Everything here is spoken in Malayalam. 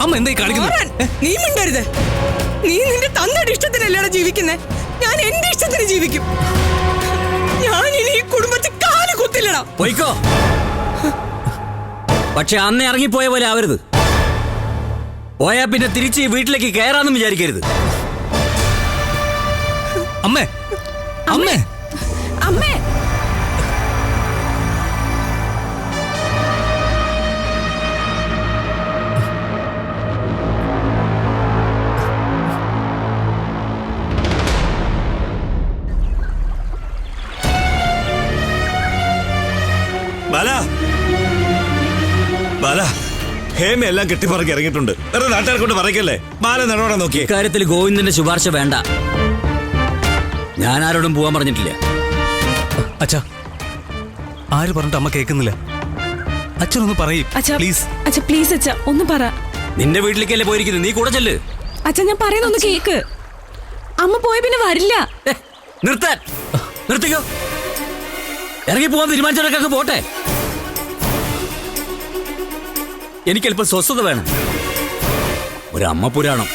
അമ്മ എന്തായി കാണിക്കുന്നത്? നീ മിണ്ടരുത്. നീ നിന്റെ തന്നയുടെ ഇഷ്ടത്തിനല്ലാണ് ജീവിക്കുന്നേ. ഞാൻ എന്റെ ഇഷ്ടത്തിന് ജീവിക്കും. ഞാൻ ഇനി ഈ കുടുംബത്തിൽ കാല് കുത്തില്ലടാ. പോയിക്കോ. പക്ഷെ അന്ന് ഇറങ്ങിപ്പോയ പോലെ ആവരുത്. പോയാ പിന്നെ തിരിച്ച് വീട്ടിലേക്ക് കയറാന്നും വിചാരിക്കരുത്. അമ്മേ, അമ്മേ, അമ്മേ. ബാല, ഹേമ എല്ലാം കെട്ടിപ്പറക്കി ഇറങ്ങിയിട്ടുണ്ട്. വേറെ നാട്ടുകാരെ കൊണ്ട് പറയല്ലേ. ബാല നടപടാൻ നോക്കിയേ. ഇക്കാര്യത്തിൽ ഗോവിന്ദന്റെ ശുപാർശ വേണ്ട. ഞാൻ ആരോടും പോവാൻ പറഞ്ഞിട്ടില്ല. അച്ഛാ, ആര് പറഞ്ഞിട്ട് അമ്മ കേൾക്കുന്നില്ല? അച്ഛനൊന്ന് പറയും പ്ലീസ്. അച്ഛാ പ്ലീസ് അച്ഛാ ഒന്ന് പറ. നിന്റെ വീട്ടിലേക്കല്ലേ പോയിരിക്കുന്നത്, നീ കൂടെ ചെല്ല്. അച്ഛാ ഞാൻ പറയുന്നൊന്ന് കേക്ക്. അമ്മ പോയ പിന്നെ വരില്ല. നിർത്താൻ നിർത്തിക്കോ. ഇറങ്ങി പോവാൻ തീരുമാനിച്ചവരൊക്കെ പോട്ടെ. എനിക്കല്പം സ്വസ്ഥത വേണം. ഒരു അമ്മ പുരാണം.